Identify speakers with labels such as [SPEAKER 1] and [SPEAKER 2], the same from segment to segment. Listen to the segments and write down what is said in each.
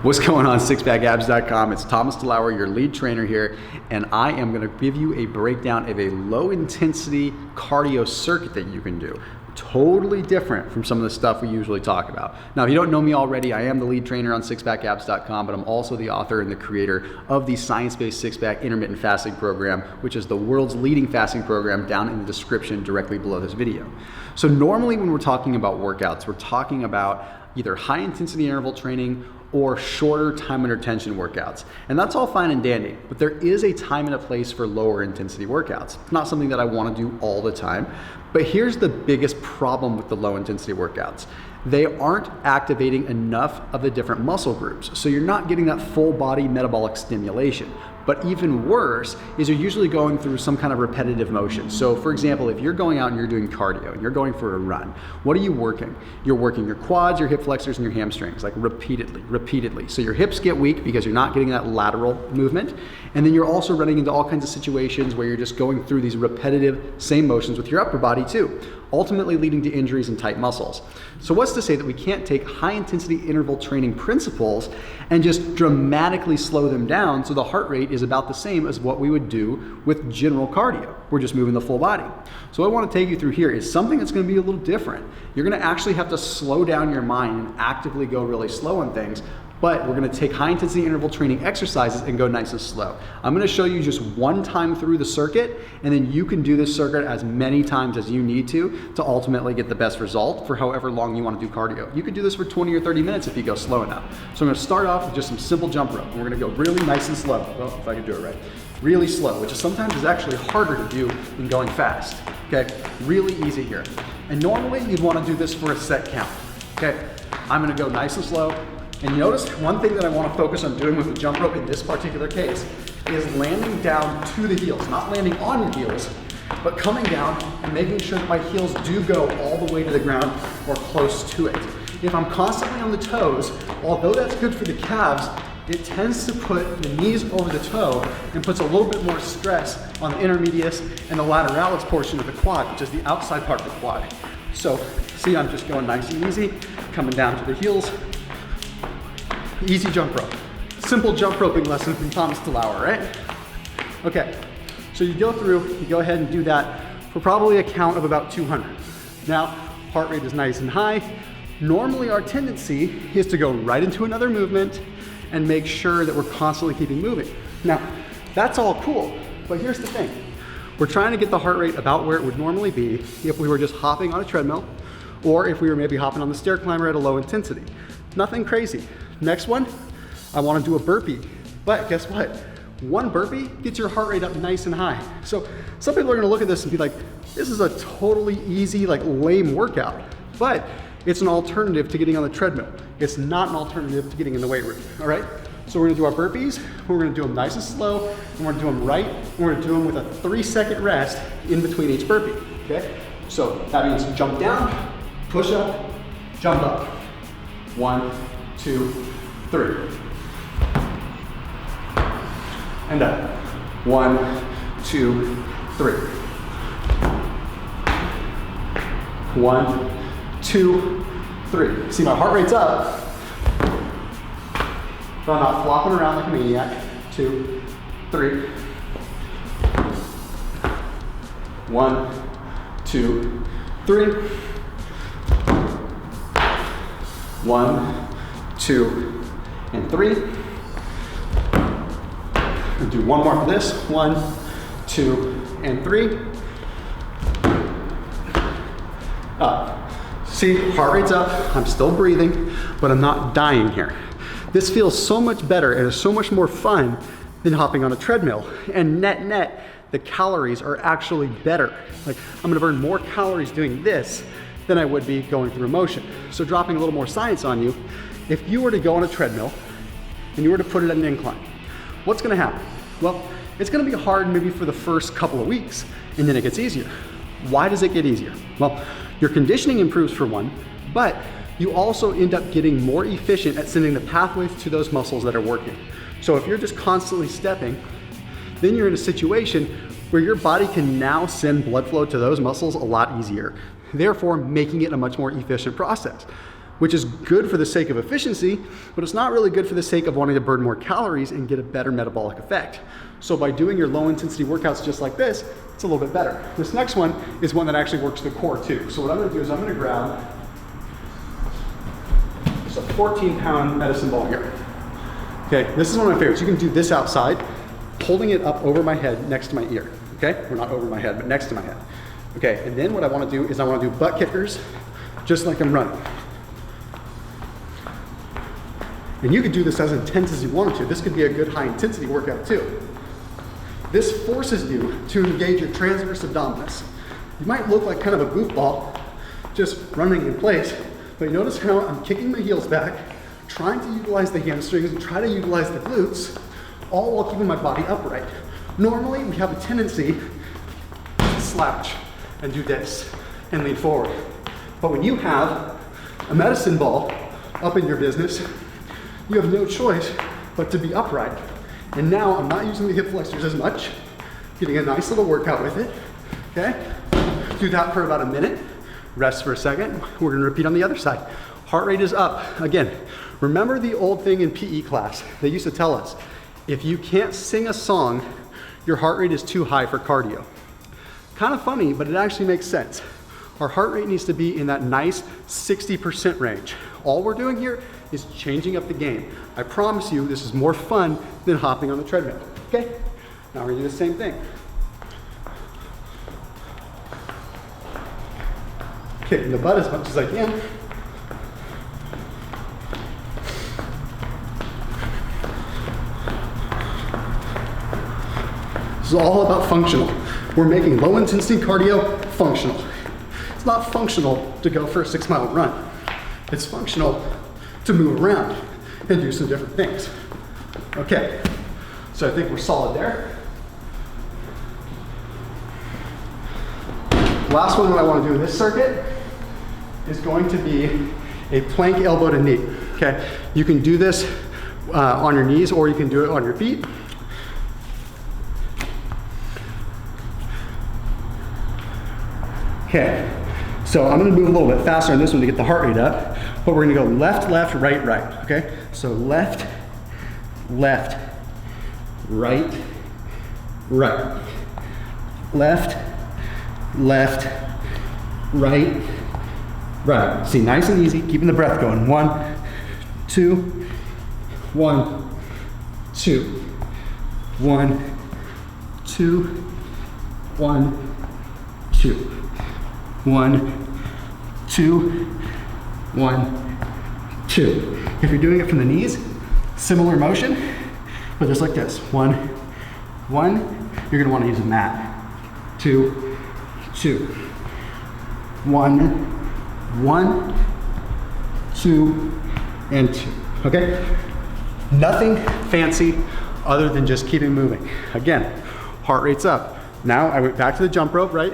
[SPEAKER 1] What's going on, SixPackAbs.com? It's Thomas DeLauer, your lead trainer here, and I am going to give you a breakdown of a low-intensity cardio circuit that you can do. Totally different from some of the stuff we usually talk about. Now, if you don't know me already, I am the lead trainer on SixPackAbs.com, but I'm also the author and the creator of the science-based six-pack intermittent fasting program, which is the world's leading fasting program, down in the description directly below this video. So normally when we're talking about workouts, we're talking about either high-intensity interval training or shorter time under tension workouts. And that's all fine and dandy, but there is a time and a place for lower intensity workouts. It's not something that I want to do all the time, but here's the biggest problem with the low intensity workouts. They aren't activating enough of the different muscle groups, so you're not getting that full body metabolic stimulation. But even worse is you're usually going through some kind of repetitive motion. So for example, if you're going out and you're doing cardio and you're going for a run, what are you working? You're working your quads, your hip flexors, and your hamstrings, like repeatedly. So your hips get weak because you're not getting that lateral movement. And then you're also running into all kinds of situations where you're just going through these repetitive same motions with your upper body too, ultimately leading to injuries and tight muscles. So what's to say that we can't take high intensity interval training principles and just dramatically slow them down so the heart rate is about the same as what we would do with general cardio. We're just moving the full body. So what I want to take you through here is something that's going to be a little different. You're going to actually have to slow down your mind and actively go really slow on things, but we're going to take high intensity interval training exercises and go nice and slow. I'm going to show you just one time through the circuit, and then you can do this circuit as many times as you need to ultimately get the best result for however long you want to do cardio. You could do this for 20 or 30 minutes if you go slow enough. So I'm going to start off with just some simple jump rope. And we're going to go really nice and slow. Well, if I can do it right. Really slow, which is sometimes is actually harder to do than going fast. Okay, really easy here. And normally you'd want to do this for a set count. Okay, I'm going to go nice and slow. And notice one thing that I want to focus on doing with the jump rope in this particular case is landing down to the heels, not landing on your heels, but coming down and making sure that my heels do go all the way to the ground or close to it. If I'm constantly on the toes, although that's good for the calves, it tends to put the knees over the toe and puts a little bit more stress on the intermedius and the lateralis portion of the quad, which is the outside part of the quad. So see, I'm just going nice and easy, coming down to the heels. Easy jump rope. Simple jump roping lesson from Thomas DeLauer, right? Okay, so you go through, you go ahead and do that for probably a count of about 200. Now, heart rate is nice and high. Normally our tendency is to go right into another movement and make sure that we're constantly keeping moving. Now, that's all cool, but here's the thing. We're trying to get the heart rate about where it would normally be if we were just hopping on a treadmill, or if we were maybe hopping on the stair climber at a low intensity. Nothing crazy. Next one, I want to do a burpee. But guess what? One burpee gets your heart rate up nice and high. So some people are going to look at this and be like, this is a totally easy, like lame workout. But it's an alternative to getting on the treadmill. It's not an alternative to getting in the weight room. All right? So we're going to do our burpees. We're going to do them nice and slow. And we're going to do them right. And we're going to do them with a 3-second rest in between each burpee. Okay? So that means jump down, push up, jump up. 1, 2, 3. And up. 1, 2, 3. 1, 2, 3. See, my heart rate's up, but I'm not flopping around like a maniac. 2, 3. 1, 2, 3. 1, 2, and 3. We'll do one more for this. 1, 2, and 3. Up. See, heart rate's up. I'm still breathing, but I'm not dying here. This feels so much better and is so much more fun than hopping on a treadmill. And net, the calories are actually better. Like, I'm gonna burn more calories doing this than I would be going through a motion. So dropping a little more science on you, if you were to go on a treadmill and you were to put it at an incline, what's gonna happen? Well, it's gonna be hard maybe for the first couple of weeks, and then it gets easier. Why does it get easier? Well, your conditioning improves for one, but you also end up getting more efficient at sending the pathways to those muscles that are working. So if you're just constantly stepping, then you're in a situation where your body can now send blood flow to those muscles a lot easier, therefore making it a much more efficient process. which is good for the sake of efficiency, but it's not really good for the sake of wanting to burn more calories and get a better metabolic effect. So by doing your low intensity workouts just like this, it's a little bit better. This next one is one that actually works the core too. So what I'm gonna do is I'm gonna grab just a 14-pound medicine ball here. Okay, this is one of my favorites. You can do this outside, holding it up over my head next to my ear. Okay, or not over my head, but next to my head. Okay, and then what I wanna do is I wanna do butt kickers just like I'm running. And you could do this as intense as you wanted to. This could be a good high intensity workout too. This forces you to engage your transverse abdominis. You might look like kind of a goofball just running in place, but you notice how I'm kicking my heels back, trying to utilize the hamstrings and try to utilize the glutes, all while keeping my body upright. Normally, we have a tendency to slouch and do this and lean forward. But when you have a medicine ball up in your business, you have no choice but to be upright. And now I'm not using the hip flexors as much, getting a nice little workout with it, okay? Do that for about a minute, rest for a second. We're gonna repeat on the other side. Heart rate is up. Again, remember the old thing in PE class? They used to tell us, if you can't sing a song, your heart rate is too high for cardio. Kind of funny, but it actually makes sense. Our heart rate needs to be in that nice 60% range. All we're doing here is changing up the game. I promise you this is more fun than hopping on the treadmill, okay? Now we're gonna do the same thing. Kicking the butt as much as I can. This is all about functional. We're making low intensity cardio functional. It's not functional to go for a 6-mile run. It's functional to move around and do some different things. Okay, so I think we're solid there. Last one that I want to do in this circuit is going to be a plank elbow to knee. Okay, you can do this on your knees or you can do it on your feet. Okay, so I'm gonna move a little bit faster on this one to get the heart rate up, but we're gonna go left, left, right, right, okay? So left, left, right, right. Left, left, right, right. See, nice and easy, keeping the breath going. 1, 2, 1, 2, 1, 2, 1, 2. 1, 2, 1, 2. If you're doing it from the knees, similar motion, but just like this. 1, 1, you're gonna wanna use a mat. 2, 2. 1, 1, 2, and 2, okay? Nothing fancy other than just keeping moving. Again, heart rate's up. Now I went back to the jump rope, right?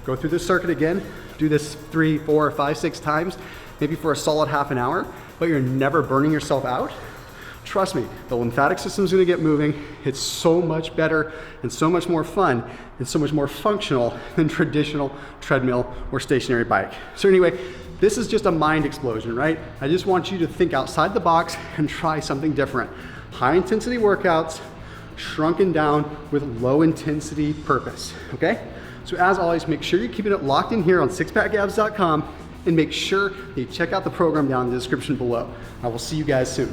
[SPEAKER 1] Go through this circuit again, do this 3, 4, 5, 6 times, maybe for a solid half an hour, but you're never burning yourself out. Trust me, the lymphatic system's gonna get moving. It's so much better and so much more fun and so much more functional than traditional treadmill or stationary bike. So anyway, this is just a mind explosion, right? I just want you to think outside the box and try something different. High intensity workouts, shrunken down with low intensity purpose, okay? So as always, make sure you're keeping it locked in here on SixPackAbs.com and make sure that you check out the program down in the description below. I will see you guys soon.